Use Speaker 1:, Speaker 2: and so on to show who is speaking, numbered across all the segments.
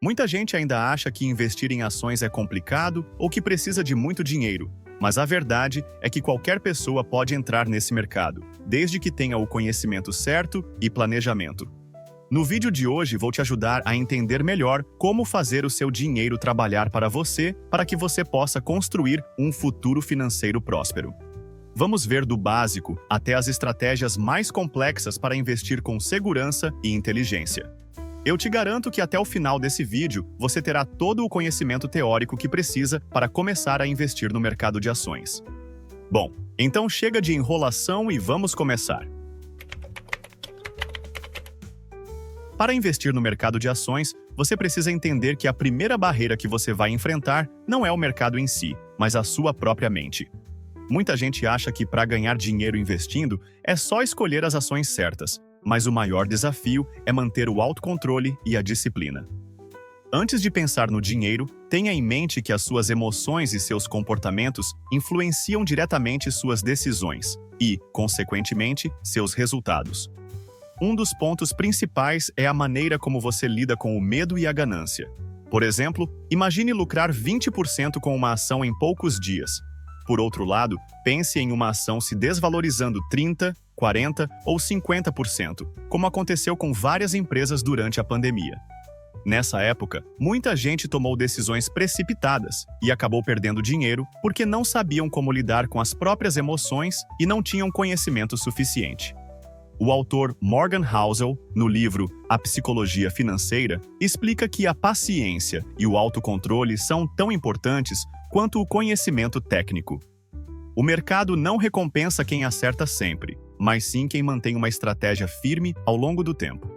Speaker 1: Muita gente ainda acha que investir em ações é complicado ou que precisa de muito dinheiro, mas a verdade é que qualquer pessoa pode entrar nesse mercado, desde que tenha o conhecimento certo e planejamento. No vídeo de hoje vou te ajudar a entender melhor como fazer o seu dinheiro trabalhar para que você possa construir um futuro financeiro próspero. Vamos ver do básico até as estratégias mais complexas para investir com segurança e inteligência. Eu te garanto que até o final desse vídeo você terá todo o conhecimento teórico que precisa para começar a investir no mercado de ações. Bom, então chega de enrolação e vamos começar. Para investir no mercado de ações, você precisa entender que a primeira barreira que você vai enfrentar não é o mercado em si, mas a sua própria mente. Muita gente acha que para ganhar dinheiro investindo é só escolher as ações certas, mas o maior desafio é manter o autocontrole e a disciplina. Antes de pensar no dinheiro, tenha em mente que as suas emoções e seus comportamentos influenciam diretamente suas decisões e, consequentemente, seus resultados. Um dos pontos principais é a maneira como você lida com o medo e a ganância. Por exemplo, imagine lucrar 20% com uma ação em poucos dias. Por outro lado, pense em uma ação se desvalorizando 30%, 40% ou 50%, como aconteceu com várias empresas durante a pandemia. Nessa época, muita gente tomou decisões precipitadas e acabou perdendo dinheiro porque não sabiam como lidar com as próprias emoções e não tinham conhecimento suficiente. O autor Morgan Housel, no livro A Psicologia Financeira, explica que a paciência e o autocontrole são tão importantes quanto o conhecimento técnico. O mercado não recompensa quem acerta sempre, mas sim quem mantém uma estratégia firme ao longo do tempo.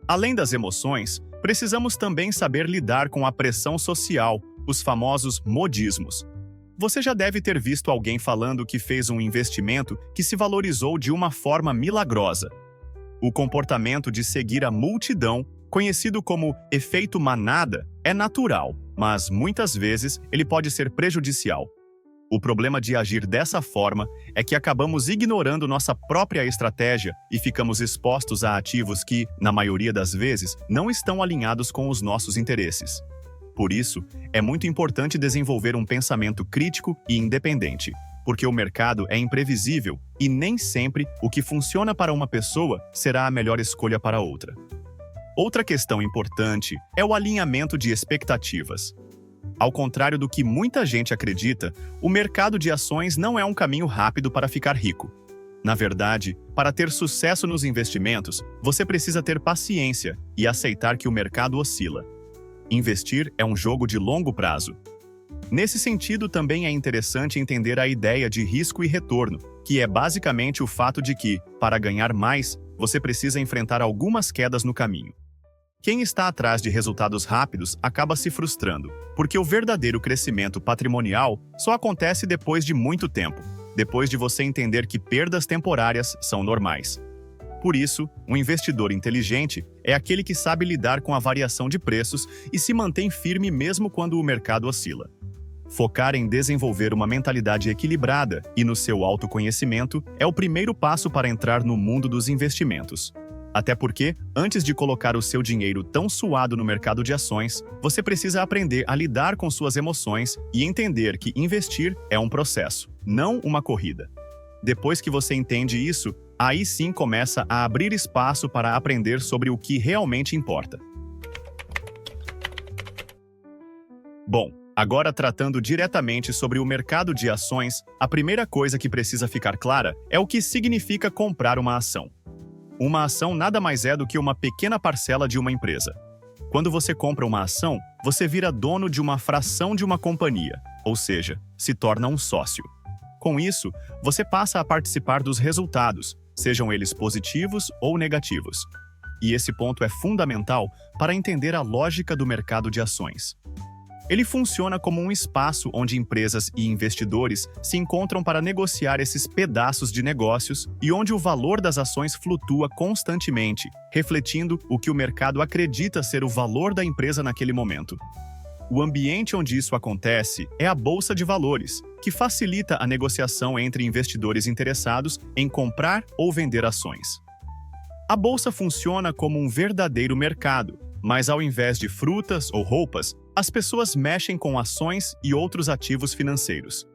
Speaker 1: Além das emoções, precisamos também saber lidar com a pressão social, os famosos modismos. Você já deve ter visto alguém falando que fez um investimento que se valorizou de uma forma milagrosa. O comportamento de seguir a multidão, conhecido como efeito manada, é natural, mas muitas vezes ele pode ser prejudicial. O problema de agir dessa forma é que acabamos ignorando nossa própria estratégia e ficamos expostos a ativos que, na maioria das vezes, não estão alinhados com os nossos interesses. Por isso, é muito importante desenvolver um pensamento crítico e independente, porque o mercado é imprevisível e nem sempre o que funciona para uma pessoa será a melhor escolha para outra. Outra questão importante é o alinhamento de expectativas. Ao contrário do que muita gente acredita, o mercado de ações não é um caminho rápido para ficar rico. Na verdade, para ter sucesso nos investimentos, você precisa ter paciência e aceitar que o mercado oscila. Investir é um jogo de longo prazo. Nesse sentido, também é interessante entender a ideia de risco e retorno, que é basicamente o fato de que, para ganhar mais, você precisa enfrentar algumas quedas no caminho. Quem está atrás de resultados rápidos acaba se frustrando, porque o verdadeiro crescimento patrimonial só acontece depois de muito tempo, depois de você entender que perdas temporárias são normais. Por isso, um investidor inteligente é aquele que sabe lidar com a variação de preços e se mantém firme mesmo quando o mercado oscila. Focar em desenvolver uma mentalidade equilibrada e no seu autoconhecimento é o primeiro passo para entrar no mundo dos investimentos. Até porque, antes de colocar o seu dinheiro tão suado no mercado de ações, você precisa aprender a lidar com suas emoções e entender que investir é um processo, não uma corrida. Depois que você entende isso, aí sim começa a abrir espaço para aprender sobre o que realmente importa. Bom, agora tratando diretamente sobre o mercado de ações, a primeira coisa que precisa ficar clara é o que significa comprar uma ação. Uma ação nada mais é do que uma pequena parcela de uma empresa. Quando você compra uma ação, você vira dono de uma fração de uma companhia, ou seja, se torna um sócio. Com isso, você passa a participar dos resultados, sejam eles positivos ou negativos. E esse ponto é fundamental para entender a lógica do mercado de ações. Ele funciona como um espaço onde empresas e investidores se encontram para negociar esses pedaços de negócios e onde o valor das ações flutua constantemente, refletindo o que o mercado acredita ser o valor da empresa naquele momento. O ambiente onde isso acontece é a Bolsa de Valores, que facilita a negociação entre investidores interessados em comprar ou vender ações. A bolsa funciona como um verdadeiro mercado, Mas ao invés de frutas ou roupas, as pessoas mexem com ações e outros ativos financeiros.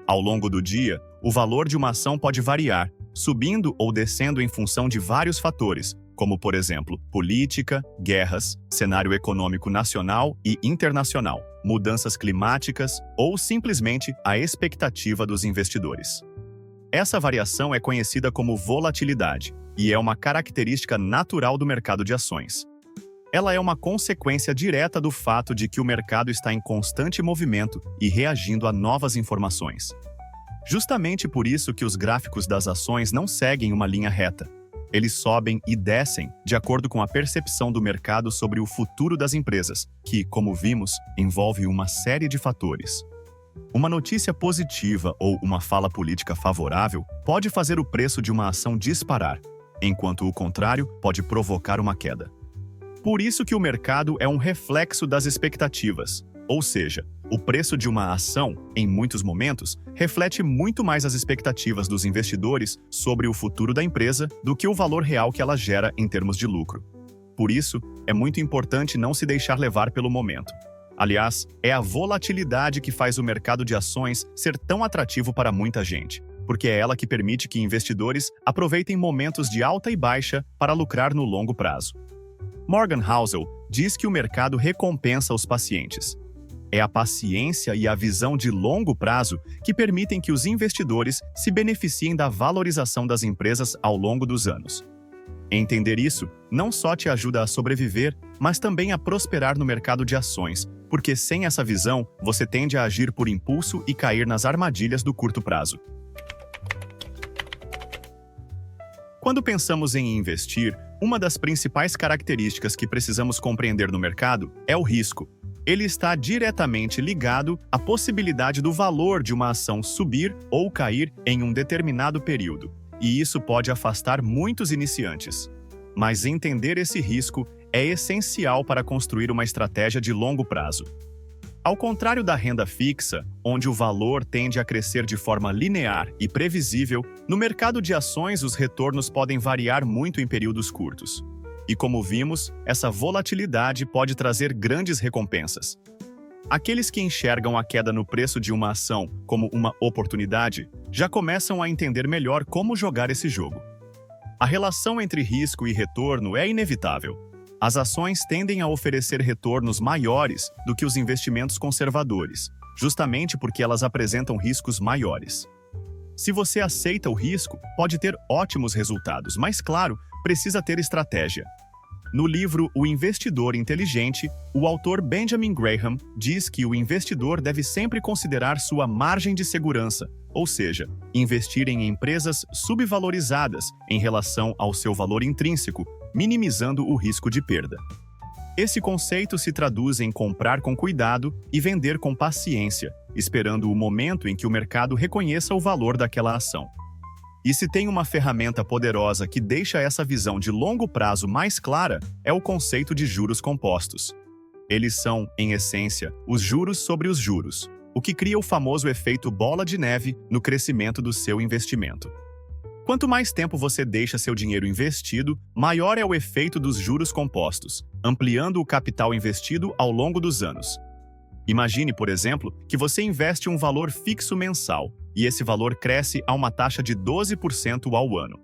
Speaker 1: Ao longo do dia, o valor de uma ação pode variar, subindo ou descendo em função de vários fatores, como, por exemplo, política, guerras, cenário econômico nacional e internacional, mudanças climáticas ou simplesmente a expectativa dos investidores. Essa variação é conhecida como volatilidade e é uma característica natural do mercado de ações. Ela é uma consequência direta do fato de que o mercado está em constante movimento e reagindo a novas informações. Justamente por isso que os gráficos das ações não seguem uma linha reta. Eles sobem e descem de acordo com a percepção do mercado sobre o futuro das empresas, que, como vimos, envolve uma série de fatores. Uma notícia positiva ou uma fala política favorável pode fazer o preço de uma ação disparar, enquanto o contrário pode provocar uma queda. Por isso que o mercado é um reflexo das expectativas, ou seja, o preço de uma ação, em muitos momentos, reflete muito mais as expectativas dos investidores sobre o futuro da empresa do que o valor real que ela gera em termos de lucro. Por isso, é muito importante não se deixar levar pelo momento. Aliás, é a volatilidade que faz o mercado de ações ser tão atrativo para muita gente, porque é ela que permite que investidores aproveitem momentos de alta e baixa para lucrar no longo prazo. Morgan Housel diz que o mercado recompensa os pacientes. É a paciência e a visão de longo prazo que permitem que os investidores se beneficiem da valorização das empresas ao longo dos anos. Entender isso não só te ajuda a sobreviver, mas também a prosperar no mercado de ações, porque sem essa visão, você tende a agir por impulso e cair nas armadilhas do curto prazo. Quando pensamos em investir, uma das principais características que precisamos compreender no mercado é o risco. Ele está diretamente ligado à possibilidade do valor de uma ação subir ou cair em um determinado período, e isso pode afastar muitos iniciantes. Mas entender esse risco é essencial para construir uma estratégia de longo prazo. Ao contrário da renda fixa, onde o valor tende a crescer de forma linear e previsível, no mercado de ações os retornos podem variar muito em períodos curtos. E como vimos, essa volatilidade pode trazer grandes recompensas. Aqueles que enxergam a queda no preço de uma ação como uma oportunidade já começam a entender melhor como jogar esse jogo. A relação entre risco e retorno é inevitável. As ações tendem a oferecer retornos maiores do que os investimentos conservadores, justamente porque elas apresentam riscos maiores. Se você aceita o risco, pode ter ótimos resultados, mas, claro, precisa ter estratégia. No livro O Investidor Inteligente, o autor Benjamin Graham diz que o investidor deve sempre considerar sua margem de segurança, ou seja, investir em empresas subvalorizadas em relação ao seu valor intrínseco, minimizando o risco de perda. Esse conceito se traduz em comprar com cuidado e vender com paciência, esperando o momento em que o mercado reconheça o valor daquela ação. E se tem uma ferramenta poderosa que deixa essa visão de longo prazo mais clara, é o conceito de juros compostos. Eles são, em essência, os juros sobre os juros, o que cria o famoso efeito bola de neve no crescimento do seu investimento. Quanto mais tempo você deixa seu dinheiro investido, maior é o efeito dos juros compostos, ampliando o capital investido ao longo dos anos. Imagine, por exemplo, que você investe um valor fixo mensal, e esse valor cresce a uma taxa de 12% ao ano.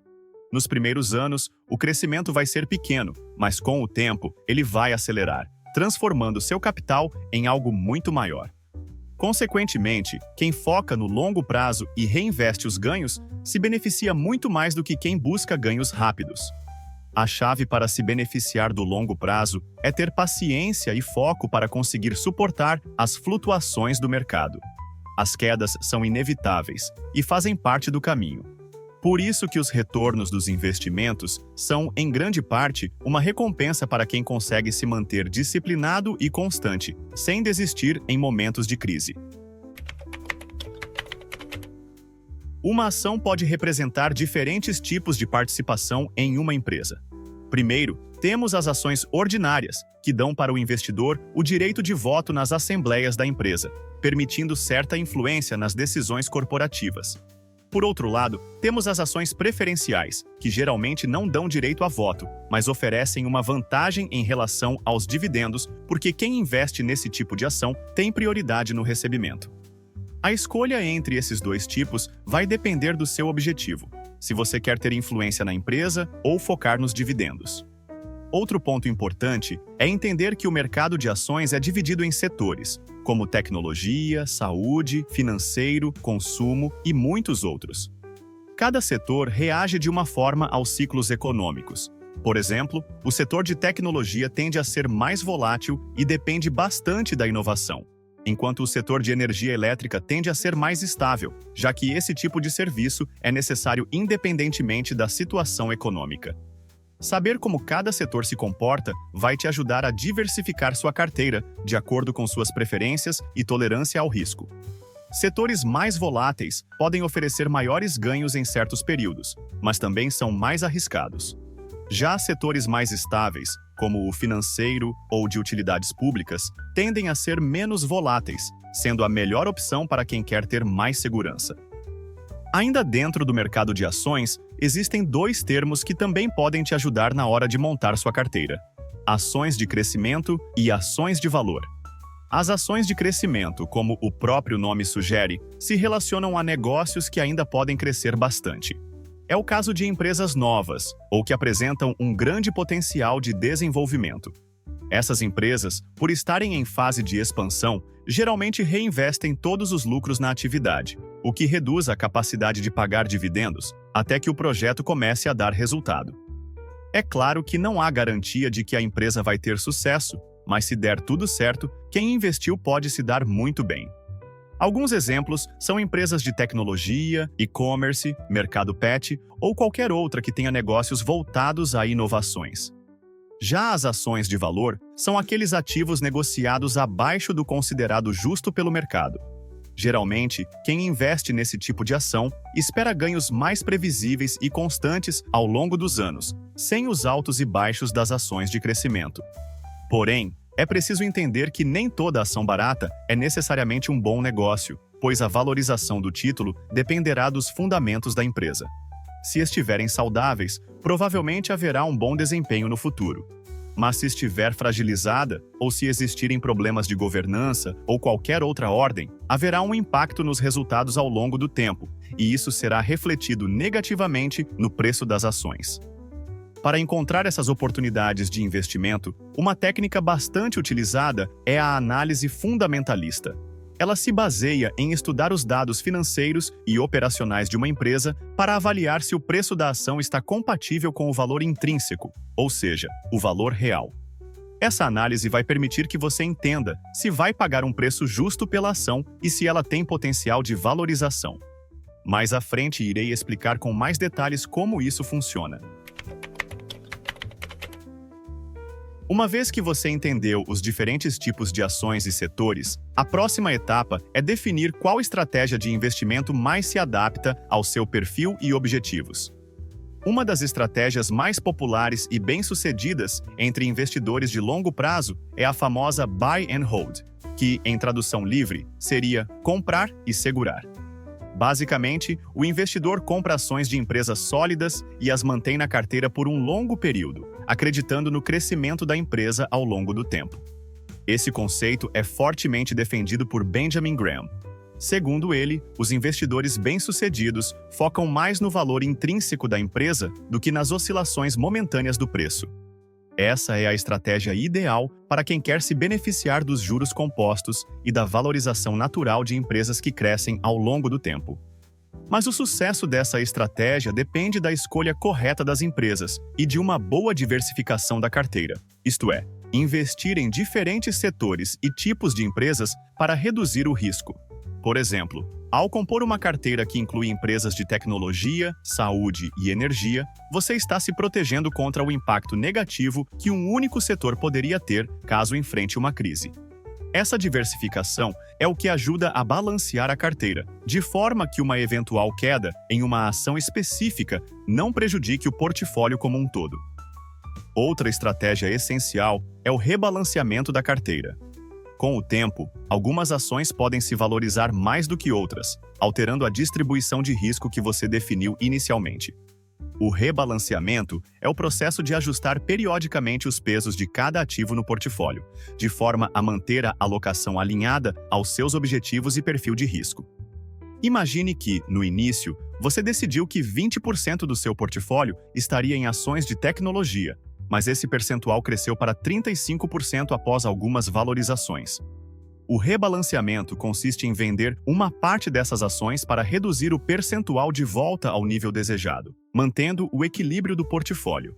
Speaker 1: Nos primeiros anos, o crescimento vai ser pequeno, mas com o tempo, ele vai acelerar, transformando seu capital em algo muito maior. Consequentemente, quem foca no longo prazo e reinveste os ganhos se beneficia muito mais do que quem busca ganhos rápidos. A chave para se beneficiar do longo prazo é ter paciência e foco para conseguir suportar as flutuações do mercado. As quedas são inevitáveis e fazem parte do caminho. Por isso que os retornos dos investimentos são, em grande parte, uma recompensa para quem consegue se manter disciplinado e constante, sem desistir em momentos de crise. Uma ação pode representar diferentes tipos de participação em uma empresa. Primeiro, temos as ações ordinárias, que dão para o investidor o direito de voto nas assembleias da empresa, permitindo certa influência nas decisões corporativas. Por outro lado, temos as ações preferenciais, que geralmente não dão direito a voto, mas oferecem uma vantagem em relação aos dividendos, porque quem investe nesse tipo de ação tem prioridade no recebimento. A escolha entre esses dois tipos vai depender do seu objetivo, se você quer ter influência na empresa ou focar nos dividendos. Outro ponto importante é entender que o mercado de ações é dividido em setores, como tecnologia, saúde, financeiro, consumo e muitos outros. Cada setor reage de uma forma aos ciclos econômicos. Por exemplo, o setor de tecnologia tende a ser mais volátil e depende bastante da inovação, enquanto o setor de energia elétrica tende a ser mais estável, já que esse tipo de serviço é necessário independentemente da situação econômica. Saber como cada setor se comporta vai te ajudar a diversificar sua carteira, de acordo com suas preferências e tolerância ao risco. Setores mais voláteis podem oferecer maiores ganhos em certos períodos, mas também são mais arriscados. Já setores mais estáveis, como o financeiro ou de utilidades públicas, tendem a ser menos voláteis, sendo a melhor opção para quem quer ter mais segurança. Ainda dentro do mercado de ações, existem dois termos que também podem te ajudar na hora de montar sua carteira: ações de crescimento e ações de valor. As ações de crescimento, como o próprio nome sugere, se relacionam a negócios que ainda podem crescer bastante. É o caso de empresas novas ou que apresentam um grande potencial de desenvolvimento. Essas empresas, por estarem em fase de expansão, geralmente reinvestem todos os lucros na atividade, o que reduz a capacidade de pagar dividendos até que o projeto comece a dar resultado. É claro que não há garantia de que a empresa vai ter sucesso, mas se der tudo certo, quem investiu pode se dar muito bem. Alguns exemplos são empresas de tecnologia, e-commerce, mercado pet ou qualquer outra que tenha negócios voltados a inovações. Já as ações de valor são aqueles ativos negociados abaixo do considerado justo pelo mercado. Geralmente, quem investe nesse tipo de ação espera ganhos mais previsíveis e constantes ao longo dos anos, sem os altos e baixos das ações de crescimento. Porém, é preciso entender que nem toda ação barata é necessariamente um bom negócio, pois a valorização do título dependerá dos fundamentos da empresa. Se estiverem saudáveis, provavelmente haverá um bom desempenho no futuro. Mas se estiver fragilizada, ou se existirem problemas de governança ou qualquer outra ordem, haverá um impacto nos resultados ao longo do tempo, e isso será refletido negativamente no preço das ações. Para encontrar essas oportunidades de investimento, uma técnica bastante utilizada é a análise fundamentalista. Ela se baseia em estudar os dados financeiros e operacionais de uma empresa para avaliar se o preço da ação está compatível com o valor intrínseco, ou seja, o valor real. Essa análise vai permitir que você entenda se vai pagar um preço justo pela ação e se ela tem potencial de valorização. Mais à frente irei explicar com mais detalhes como isso funciona. Uma vez que você entendeu os diferentes tipos de ações e setores, a próxima etapa é definir qual estratégia de investimento mais se adapta ao seu perfil e objetivos. Uma das estratégias mais populares e bem-sucedidas entre investidores de longo prazo é a famosa Buy and Hold, que, em tradução livre, seria comprar e segurar. Basicamente, o investidor compra ações de empresas sólidas e as mantém na carteira por um longo período, acreditando no crescimento da empresa ao longo do tempo. Esse conceito é fortemente defendido por Benjamin Graham. Segundo ele, os investidores bem-sucedidos focam mais no valor intrínseco da empresa do que nas oscilações momentâneas do preço. Essa é a estratégia ideal para quem quer se beneficiar dos juros compostos e da valorização natural de empresas que crescem ao longo do tempo. Mas o sucesso dessa estratégia depende da escolha correta das empresas e de uma boa diversificação da carteira, isto é, investir em diferentes setores e tipos de empresas para reduzir o risco. Por exemplo, ao compor uma carteira que inclui empresas de tecnologia, saúde e energia, você está se protegendo contra o impacto negativo que um único setor poderia ter caso enfrente uma crise. Essa diversificação é o que ajuda a balancear a carteira, de forma que uma eventual queda em uma ação específica não prejudique o portfólio como um todo. Outra estratégia essencial é o rebalanceamento da carteira. Com o tempo, algumas ações podem se valorizar mais do que outras, alterando a distribuição de risco que você definiu inicialmente. O rebalanceamento é o processo de ajustar periodicamente os pesos de cada ativo no portfólio, de forma a manter a alocação alinhada aos seus objetivos e perfil de risco. Imagine que, no início, você decidiu que 20% do seu portfólio estaria em ações de tecnologia, mas esse percentual cresceu para 35% após algumas valorizações. O rebalanceamento consiste em vender uma parte dessas ações para reduzir o percentual de volta ao nível desejado, mantendo o equilíbrio do portfólio.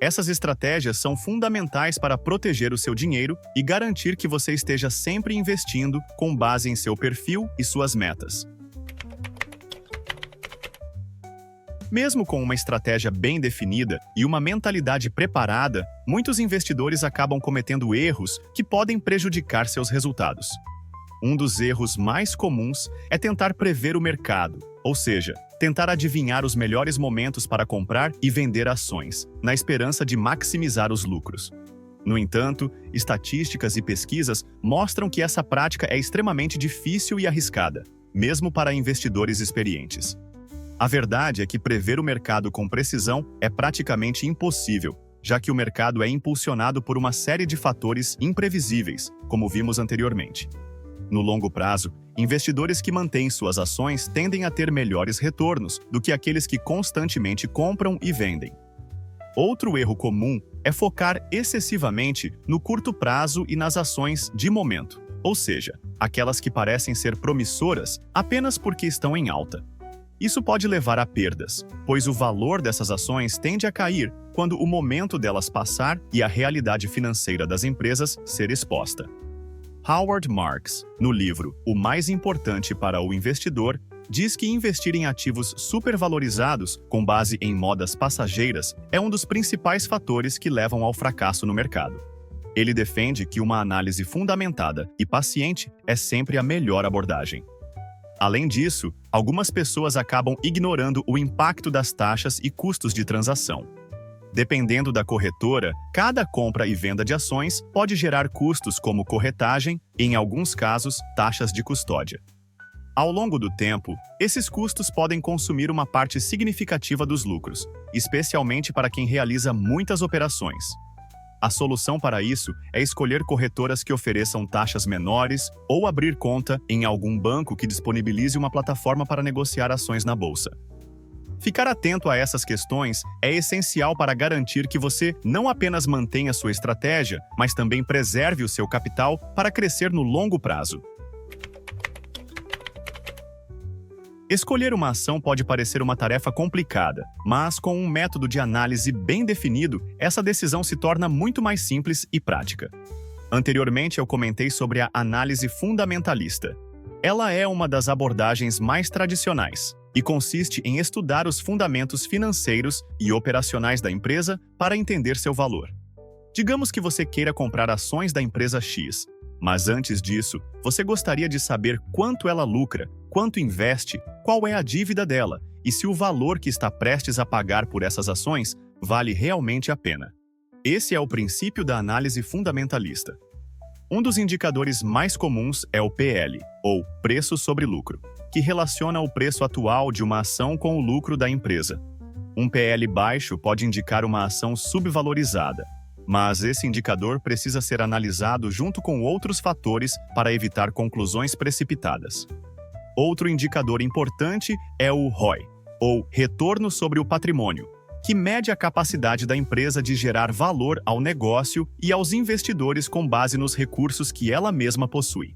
Speaker 1: Essas estratégias são fundamentais para proteger o seu dinheiro e garantir que você esteja sempre investindo com base em seu perfil e suas metas. Mesmo com uma estratégia bem definida e uma mentalidade preparada, muitos investidores acabam cometendo erros que podem prejudicar seus resultados. Um dos erros mais comuns é tentar prever o mercado, ou seja, tentar adivinhar os melhores momentos para comprar e vender ações, na esperança de maximizar os lucros. No entanto, estatísticas e pesquisas mostram que essa prática é extremamente difícil e arriscada, mesmo para investidores experientes. A verdade é que prever o mercado com precisão é praticamente impossível, já que o mercado é impulsionado por uma série de fatores imprevisíveis, como vimos anteriormente. No longo prazo, investidores que mantêm suas ações tendem a ter melhores retornos do que aqueles que constantemente compram e vendem. Outro erro comum é focar excessivamente no curto prazo e nas ações de momento, ou seja, aquelas que parecem ser promissoras apenas porque estão em alta. Isso pode levar a perdas, pois o valor dessas ações tende a cair quando o momento delas passar e a realidade financeira das empresas ser exposta. Howard Marks, no livro O Mais Importante para o Investidor, diz que investir em ativos supervalorizados com base em modas passageiras é um dos principais fatores que levam ao fracasso no mercado. Ele defende que uma análise fundamentada e paciente é sempre a melhor abordagem. Além disso, algumas pessoas acabam ignorando o impacto das taxas e custos de transação. Dependendo da corretora, cada compra e venda de ações pode gerar custos como corretagem e, em alguns casos, taxas de custódia. Ao longo do tempo, esses custos podem consumir uma parte significativa dos lucros, especialmente para quem realiza muitas operações. A solução para isso é escolher corretoras que ofereçam taxas menores ou abrir conta em algum banco que disponibilize uma plataforma para negociar ações na bolsa. Ficar atento a essas questões é essencial para garantir que você não apenas mantenha sua estratégia, mas também preserve o seu capital para crescer no longo prazo. Escolher uma ação pode parecer uma tarefa complicada, mas com um método de análise bem definido, essa decisão se torna muito mais simples e prática. Anteriormente, eu comentei sobre a análise fundamentalista. Ela é uma das abordagens mais tradicionais e consiste em estudar os fundamentos financeiros e operacionais da empresa para entender seu valor. Digamos que você queira comprar ações da empresa X, mas antes disso, você gostaria de saber quanto ela lucra, quanto investe, qual é a dívida dela e se o valor que está prestes a pagar por essas ações vale realmente a pena. Esse é o princípio da análise fundamentalista. Um dos indicadores mais comuns é o PL, ou preço sobre lucro, que relaciona o preço atual de uma ação com o lucro da empresa. Um PL baixo pode indicar uma ação subvalorizada, mas esse indicador precisa ser analisado junto com outros fatores para evitar conclusões precipitadas. Outro indicador importante é o ROI, ou Retorno sobre o Patrimônio, que mede a capacidade da empresa de gerar valor ao negócio e aos investidores com base nos recursos que ela mesma possui.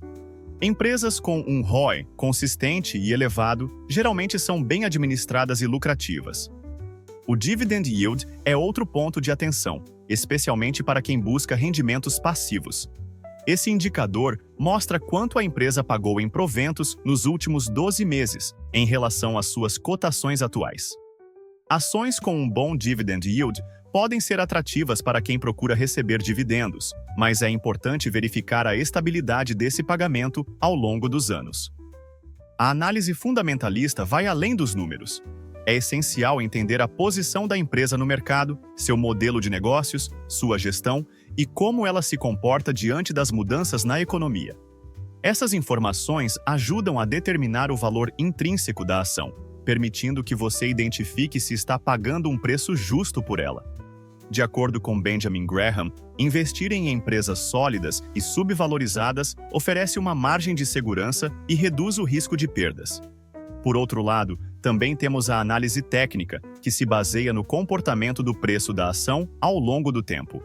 Speaker 1: Empresas com um ROI consistente e elevado geralmente são bem administradas e lucrativas. O Dividend Yield é outro ponto de atenção, especialmente para quem busca rendimentos passivos. Esse indicador mostra quanto a empresa pagou em proventos nos últimos 12 meses, em relação às suas cotações atuais. Ações com um bom Dividend Yield podem ser atrativas para quem procura receber dividendos, mas é importante verificar a estabilidade desse pagamento ao longo dos anos. A análise fundamentalista vai além dos números. é essencial entender a posição da empresa no mercado, seu modelo de negócios, sua gestão e como ela se comporta diante das mudanças na economia. Essas informações ajudam a determinar o valor intrínseco da ação, permitindo que você identifique se está pagando um preço justo por ela. De acordo com Benjamin Graham, investir em empresas sólidas e subvalorizadas oferece uma margem de segurança e reduz o risco de perdas. Por outro lado, também temos a análise técnica, que se baseia no comportamento do preço da ação ao longo do tempo.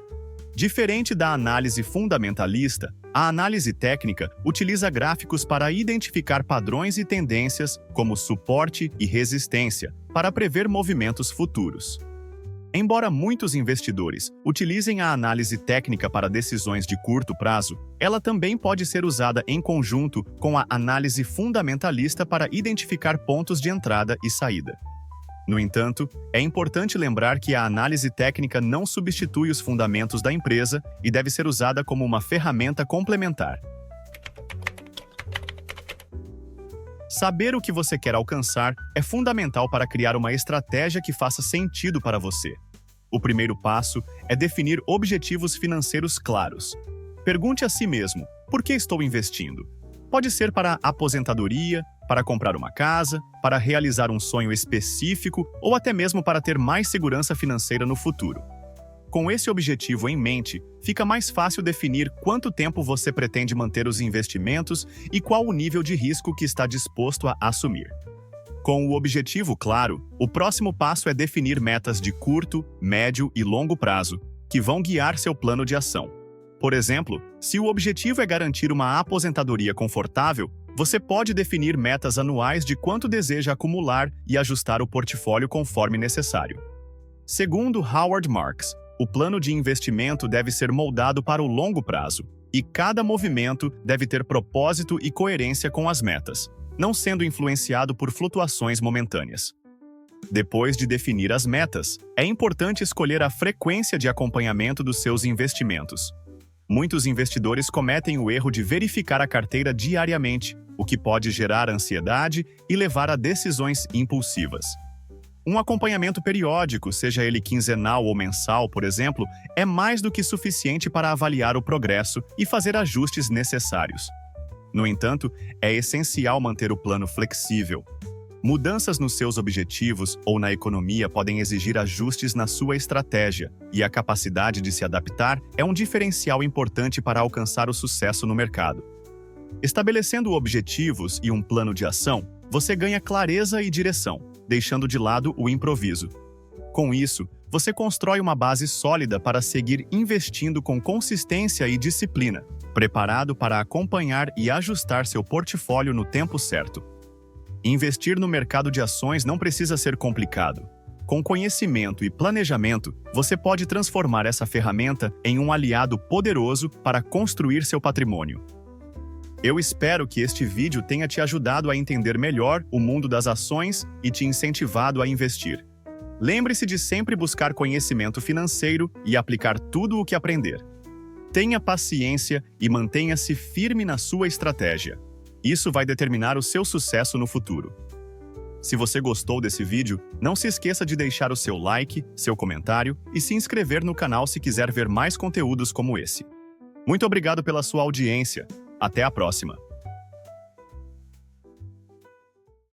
Speaker 1: Diferente da análise fundamentalista, a análise técnica utiliza gráficos para identificar padrões e tendências, como suporte e resistência, para prever movimentos futuros. Embora muitos investidores utilizem a análise técnica para decisões de curto prazo, ela também pode ser usada em conjunto com a análise fundamentalista para identificar pontos de entrada e saída. No entanto, é importante lembrar que a análise técnica não substitui os fundamentos da empresa e deve ser usada como uma ferramenta complementar. Saber o que você quer alcançar é fundamental para criar uma estratégia que faça sentido para você. O primeiro passo é definir objetivos financeiros claros. Pergunte a si mesmo: por que estou investindo? Pode ser para a aposentadoria, para comprar uma casa, para realizar um sonho específico ou até mesmo para ter mais segurança financeira no futuro. Com esse objetivo em mente, fica mais fácil definir quanto tempo você pretende manter os investimentos e qual o nível de risco que está disposto a assumir. Com o objetivo claro, o próximo passo é definir metas de curto, médio e longo prazo, que vão guiar seu plano de ação. Por exemplo, se o objetivo é garantir uma aposentadoria confortável, você pode definir metas anuais de quanto deseja acumular e ajustar o portfólio conforme necessário. Segundo Howard Marks, o plano de investimento deve ser moldado para o longo prazo, e cada movimento deve ter propósito e coerência com as metas, não sendo influenciado por flutuações momentâneas. Depois de definir as metas, é importante escolher a frequência de acompanhamento dos seus investimentos. Muitos investidores cometem o erro de verificar a carteira diariamente, o que pode gerar ansiedade e levar a decisões impulsivas. Um acompanhamento periódico, seja ele quinzenal ou mensal, por exemplo, é mais do que suficiente para avaliar o progresso e fazer ajustes necessários. No entanto, é essencial manter o plano flexível. Mudanças nos seus objetivos ou na economia podem exigir ajustes na sua estratégia, e a capacidade de se adaptar é um diferencial importante para alcançar o sucesso no mercado. Estabelecendo objetivos e um plano de ação, você ganha clareza e direção, deixando de lado o improviso. Com isso, você constrói uma base sólida para seguir investindo com consistência e disciplina, preparado para acompanhar e ajustar seu portfólio no tempo certo. Investir no mercado de ações não precisa ser complicado. Com conhecimento e planejamento, você pode transformar essa ferramenta em um aliado poderoso para construir seu patrimônio. Eu espero que este vídeo tenha te ajudado a entender melhor o mundo das ações e te incentivado a investir. Lembre-se de sempre buscar conhecimento financeiro e aplicar tudo o que aprender. Tenha paciência e mantenha-se firme na sua estratégia. Isso vai determinar o seu sucesso no futuro. Se você gostou desse vídeo, não se esqueça de deixar o seu like, seu comentário e se inscrever no canal se quiser ver mais conteúdos como esse. Muito obrigado pela sua audiência. Até a próxima!